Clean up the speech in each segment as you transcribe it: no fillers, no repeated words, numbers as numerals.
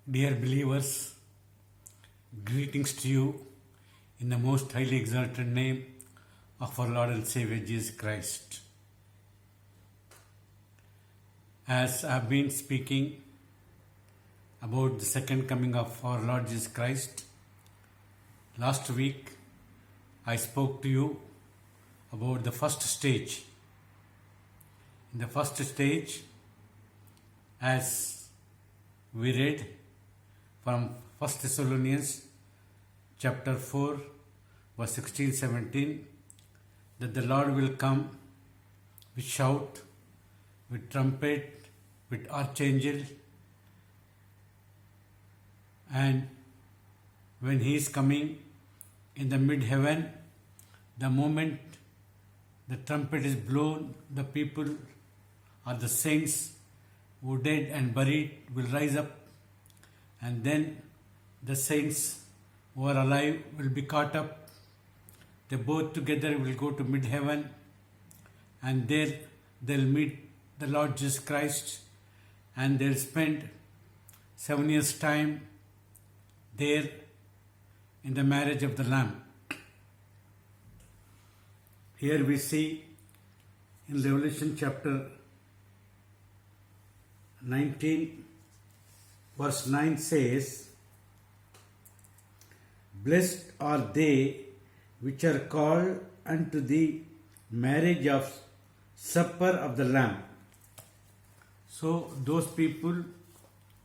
Dear believers, greetings to you in the most highly exalted name of our Lord and Savior Jesus Christ. As I have been speaking about the second coming of our Lord Jesus Christ, last week I spoke to you about the first stage. In the first stage, as we read from 1 Thessalonians chapter 4 verse 16-17, that the Lord will come with shout, with trumpet, with archangel, and when he is coming in the mid-heaven, the moment the trumpet is blown, the people or the saints who dead and buried will rise up, and then the saints who are alive will be caught up. They both together will go to mid-heaven, and there they'll meet the Lord Jesus Christ, and they'll spend 7 years' time there in the marriage of the Lamb. Here we see in Revelation chapter 19 verse 9 says, "Blessed are they which are called unto the marriage of supper of the Lamb." So those people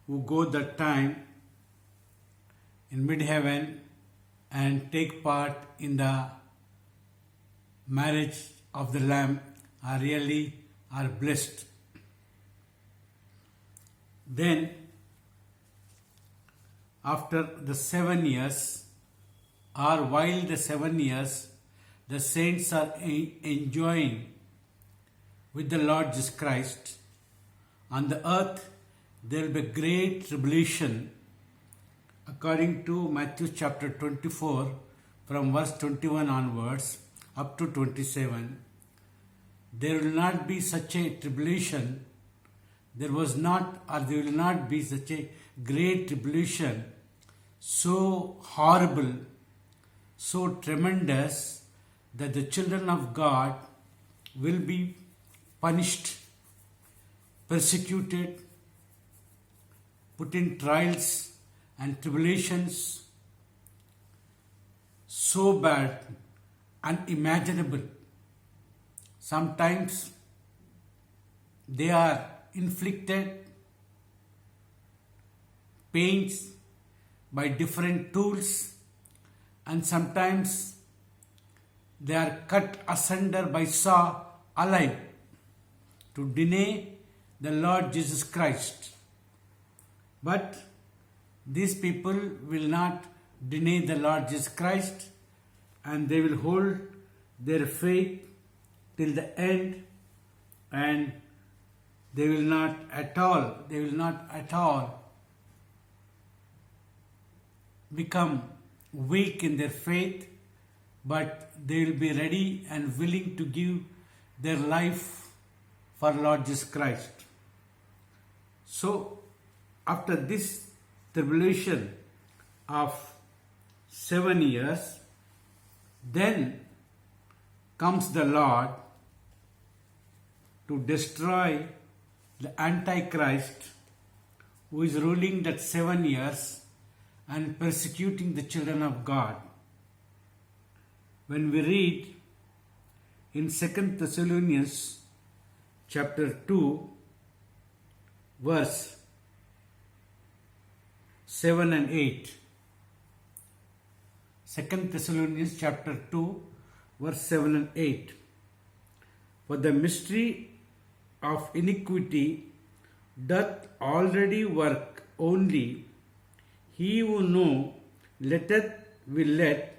who go that time in mid-heaven and take part in the marriage of the Lamb are blessed. Then after the 7 years, or while the 7 years, the saints are enjoying with the Lord Jesus Christ. On the earth, there will be great tribulation, according to Matthew chapter 24, from verse 21 onwards up to 27. There will not be such a tribulation. There will not be such a great tribulation, so horrible, so tremendous, that the children of God will be punished, persecuted, put in trials and tribulations so bad, unimaginable. Sometimes they are inflicted pains by different tools, and sometimes they are cut asunder by saw alive to deny the Lord Jesus Christ. But these people will not deny the Lord Jesus Christ, and they will hold their faith till the end, and they will not at all become weak in their faith, but they will be ready and willing to give their life for Lord Jesus Christ. So after this tribulation of 7 years, then comes the Lord to destroy the Antichrist, who is ruling that 7 years and persecuting the children of God. When we read in 2 Thessalonians chapter 2 verse 7 and 8. 2 Thessalonians chapter 2 verse 7 and 8. "For the mystery of iniquity doth already work, only he who letteth will let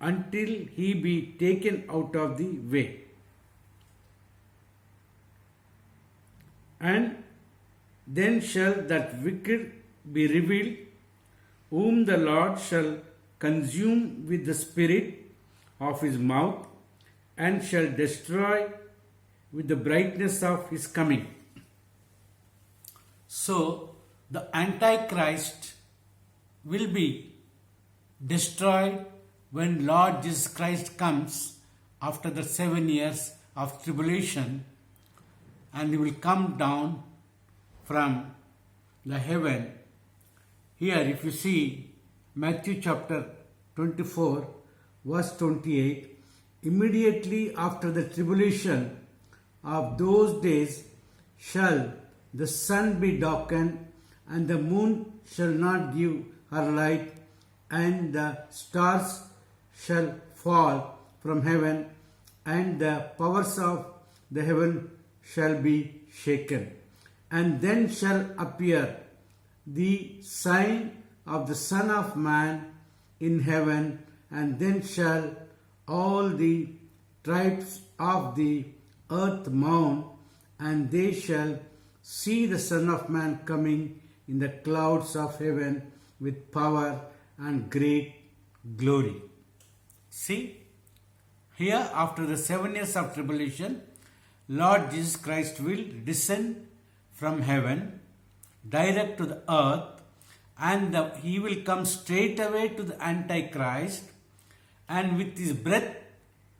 until he be taken out of the way. And then shall that wicked be revealed, whom the Lord shall consume with the spirit of his mouth, and shall destroy with the brightness of his coming." So, the Antichrist will be destroyed when Lord Jesus Christ comes after the 7 years of tribulation, and he will come down from the heaven. Here, if you see Matthew chapter 24, verse 28, immediately after the tribulation of those days shall the sun be darkened, and the moon shall not give her light, and the stars shall fall from heaven, and the powers of the heaven shall be shaken. And then shall appear the sign of the Son of Man in heaven, and then shall all the tribes of the earth mourn, and they shall see the Son of Man coming in the clouds of heaven with power and great glory. See, here after the 7 years of tribulation, Lord Jesus Christ will descend from heaven direct to the earth, and he will come straight away to the Antichrist, and with his breath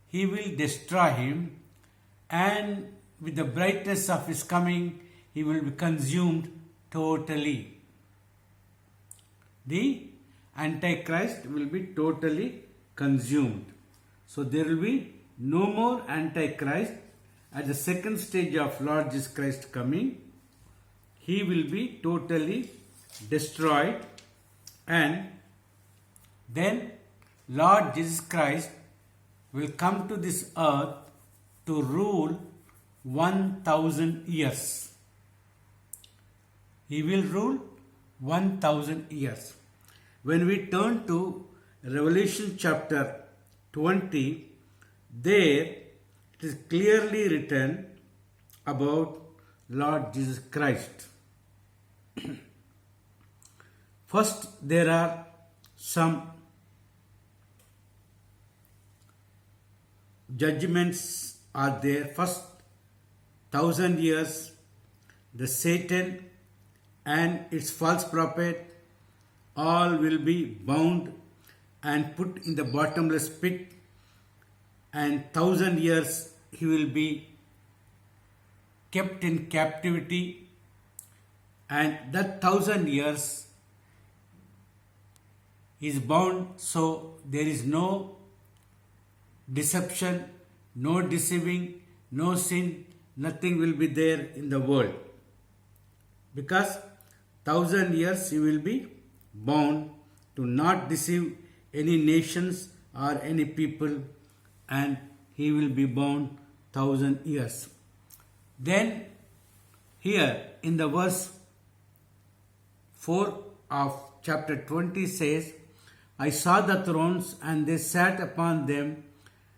he will destroy him, and with the brightness of his coming he will be consumed totally. The Antichrist will be totally consumed. So there will be no more Antichrist at the second stage of Lord Jesus Christ coming. He will be totally destroyed, and then Lord Jesus Christ will come to this earth to rule 1000 years. He will rule 1000 years. When we turn to Revelation chapter 20, there it is clearly written about Lord Jesus Christ. First, there are some judgments are there. First 1000 years, the Satan and its false prophet all will be bound and put in the bottomless pit, and 1000 years he will be kept in captivity, and that 1000 years is bound, so there is no deception, no deceiving, no sin, nothing will be there in the world, because 1000 years he will be bound to not deceive any nations or any people, and he will be bound 1000 years. Then here in the verse 4 of chapter 20 says, I saw the thrones, and they sat upon them,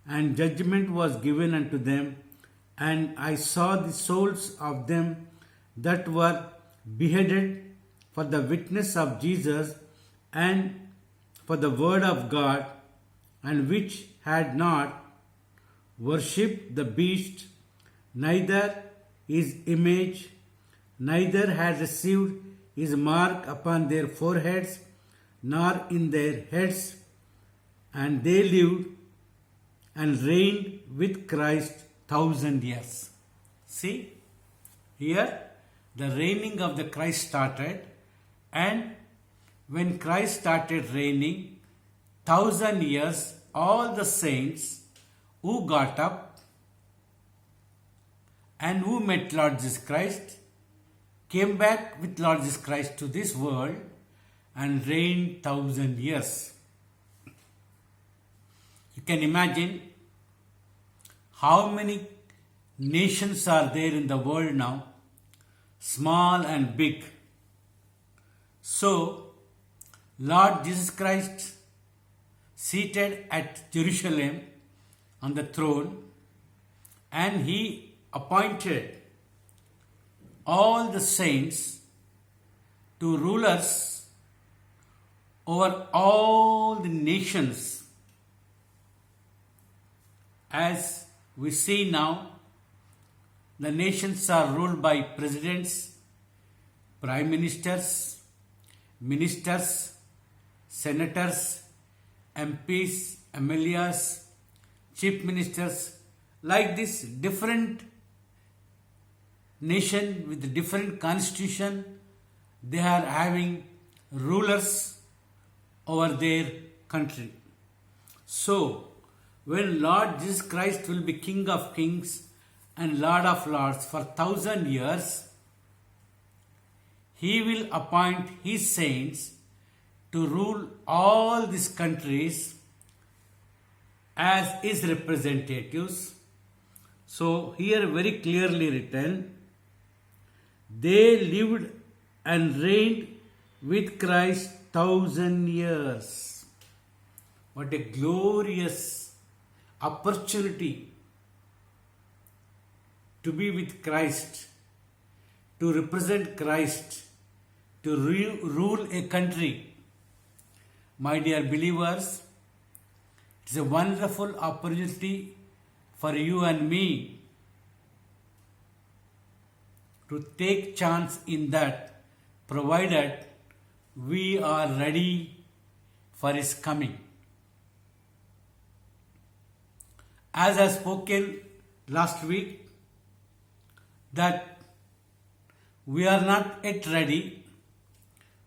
and judgment was given unto them, and I saw the souls of them that were beheaded for the witness of Jesus and for the word of God, and which had not worshipped the beast, neither his image, neither had received his mark upon their foreheads, nor in their heads, and they lived and reigned with Christ 1000 years. See, here the reigning of the Christ started, and when Christ started reigning 1000 years, all the saints who got up and who met Lord Jesus Christ came back with Lord Jesus Christ to this world and reigned 1000 years. You can imagine how many nations are there in the world now, small and big. So, Lord Jesus Christ seated at Jerusalem on the throne, and he appointed all the saints to rulers over all the nations. As we see now, the nations are ruled by presidents, prime ministers, ministers, senators, MPs, MLAs, chief ministers, like this different nation with different constitution, they are having rulers over their country. So, when Lord Jesus Christ will be King of Kings and Lord of Lords for 1,000 years, He will appoint His saints to rule all these countries as His representatives. So, here very clearly written, they lived and reigned with Christ 1,000 years. What a glorious opportunity to be with Christ, to represent Christ, to rule a country. My dear believers, it is a wonderful opportunity for you and me to take chance in that, provided we are ready for His coming. As I spoken last week, that we are not yet ready.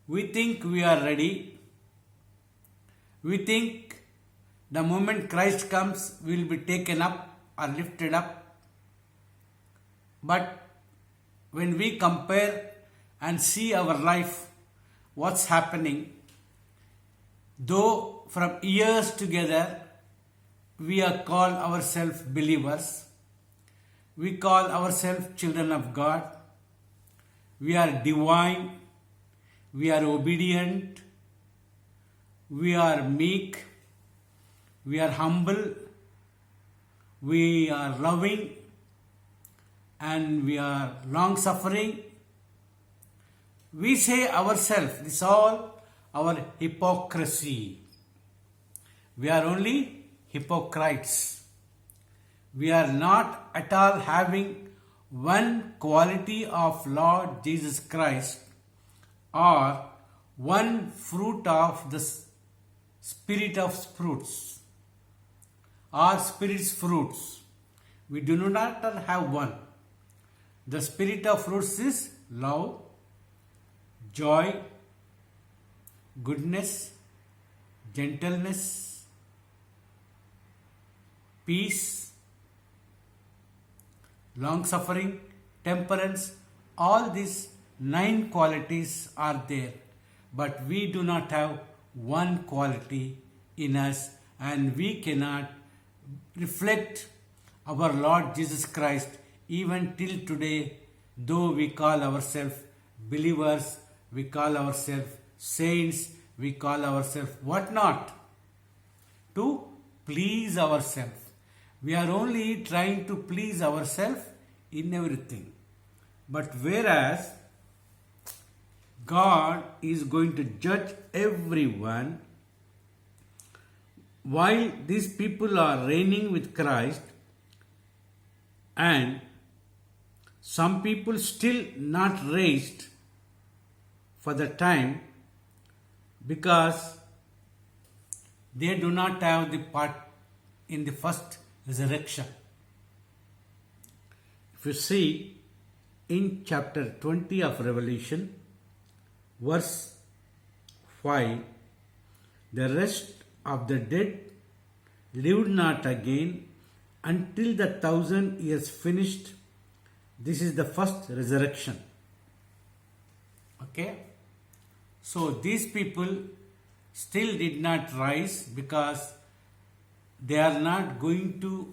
We think we are ready. We think the moment Christ comes, we will be taken up or lifted up. But when we compare and see our life, what's happening, though from years together, we are called ourselves believers, we call ourselves children of God, we are divine, we are obedient, we are meek, we are humble, we are loving, and we are long suffering. We say ourselves, this is all our hypocrisy. We are only hypocrites. We are not at all having one quality of Lord Jesus Christ or one fruit of the Spirit of fruits or Spirit's fruits. We do not have one. The Spirit of fruits is love, joy, goodness, gentleness, peace, long suffering, temperance. All these 9 qualities are there, but we do not have one quality in us, and we cannot reflect our Lord Jesus Christ even till today, though we call ourselves believers, we call ourselves saints, we call ourselves what not, to please ourselves. We are only trying to please ourselves in everything. But whereas God is going to judge everyone, while these people are reigning with Christ, and some people still not raised for the time because they do not have the part in the first resurrection. If you see in chapter 20 of Revelation, verse 5, the rest of the dead lived not again until the 1,000 years finished. This is the first resurrection. Okay? So these people still did not rise because they are not going to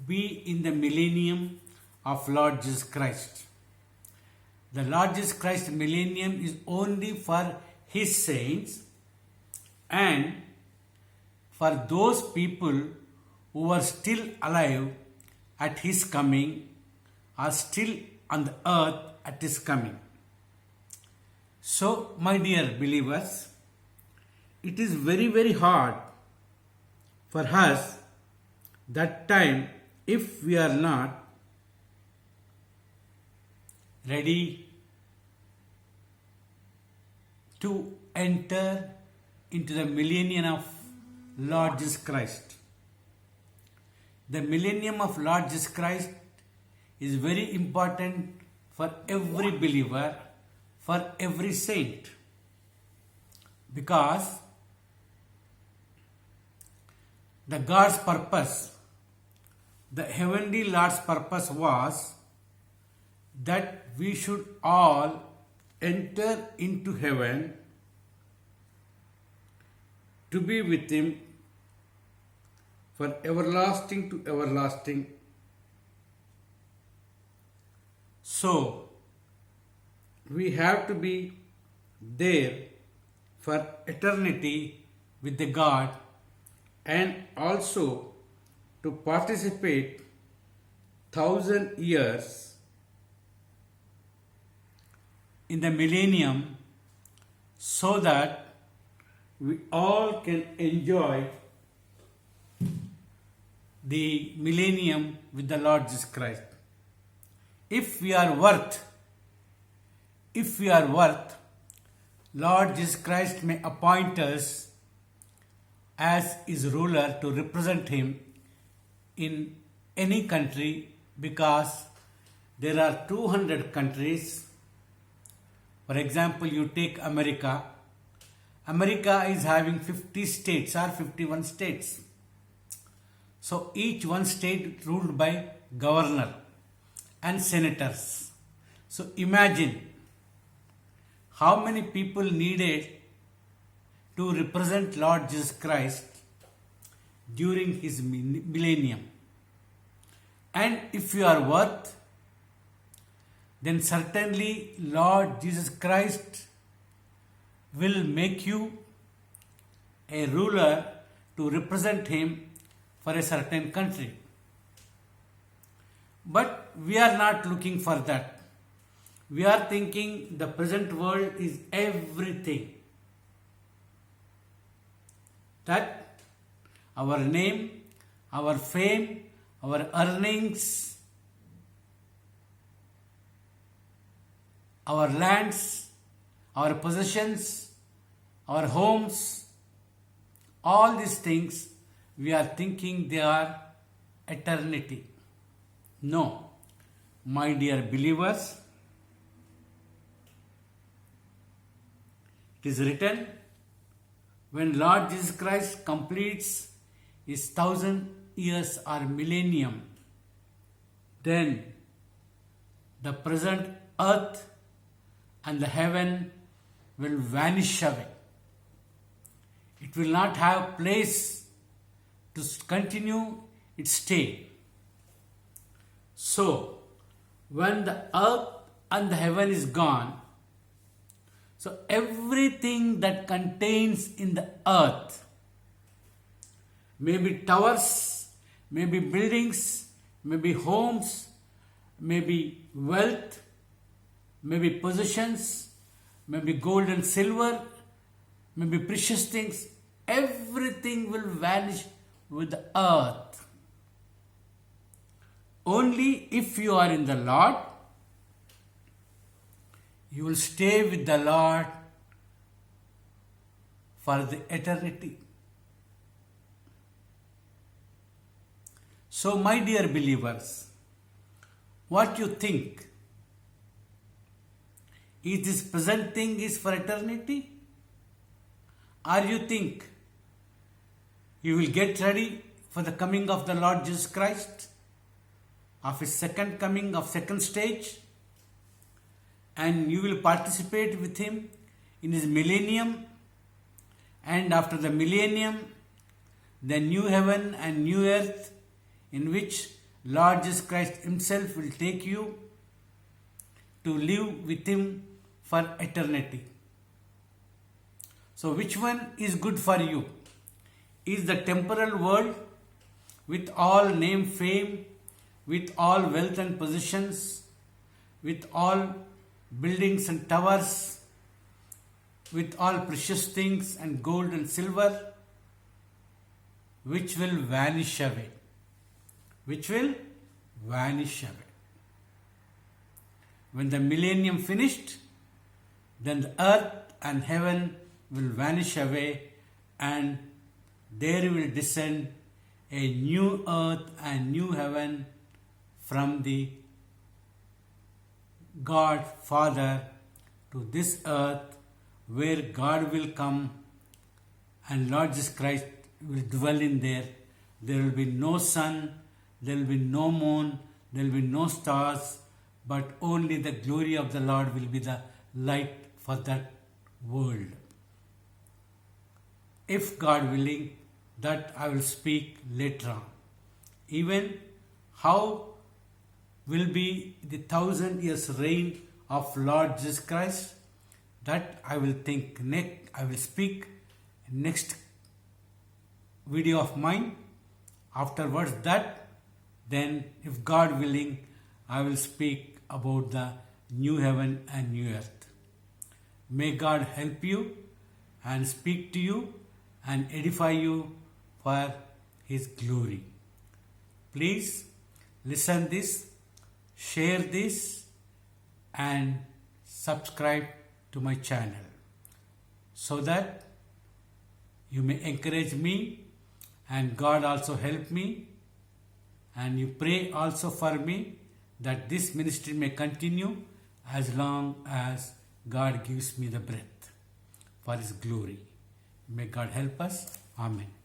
be in the millennium of Lord Jesus Christ. The Lord Jesus Christ millennium is only for His saints and for those people who are still alive at His coming, are still on the earth at His coming. So, my dear believers, it is very, very hard for us that time if we are not ready to enter into the millennium of Lord Jesus Christ. The millennium of Lord Jesus Christ is very important for every believer, for every saint. Because the God's purpose, the heavenly Lord's purpose was that we should all enter into heaven to be with Him for everlasting to everlasting. So, we have to be there for eternity with the God, and also to participate 1,000 years in the millennium, so that we all can enjoy the millennium with the Lord Jesus Christ. If we are worth, Lord Jesus Christ may appoint us as His ruler to represent Him in any country, because there are 200 countries. For example, you take America. America is having 50 states or 51 states. So each one state ruled by governor and senators. So imagine how many people needed to represent Lord Jesus Christ during His millennium. And if you are worth, then certainly Lord Jesus Christ will make you a ruler to represent Him for a certain country. But we are not looking for that. We are thinking the present world is everything. That our name, our fame, our earnings, our lands, our possessions, our homes, all these things, we are thinking they are eternity. No, my dear believers, it is written, when Lord Jesus Christ completes His 1,000 years or millennium, then the present earth and the heaven will vanish away. It will not have place to continue its stay. So, when the earth and the heaven is gone, so everything that contains in the earth, maybe towers, maybe buildings, maybe homes, maybe wealth, maybe possessions, maybe gold and silver, maybe precious things, everything will vanish with the earth. Only if you are in the Lord, you will stay with the Lord for the eternity. So, my dear believers, what you think? Is this present thing is for eternity? Or you think you will get ready for the coming of the Lord Jesus Christ, of His second coming, of second stage, and you will participate with Him in His millennium, and after the millennium, the new heaven and new earth in which Lord Jesus Christ Himself will take you to live with Him for eternity. So which one is good for you? Is the temporal world with all name, fame, with all wealth and possessions, with all buildings and towers, with all precious things and gold and silver, which will vanish away? Which will vanish away. When the millennium finished, then the earth and heaven will vanish away, and there will descend a new earth and new heaven from the God Father to this earth, where God will come and Lord Jesus Christ will dwell in there. There will be no sun, there will be no moon, there will be no stars, but only the glory of the Lord will be the light for that world. If God willing, that I will speak later on. Even how will be the 1,000 years reign of Lord Jesus Christ, that I will think next, I will speak next video of mine. Afterwards that, then if God willing, I will speak about the new heaven and new earth. May God help you and speak to you and edify you for His glory. Please listen this, share this, and subscribe to my channel so that you may encourage me and God also help me, and you pray also for me that this ministry may continue as long as God gives me the breath for His glory. May God help us. Amen.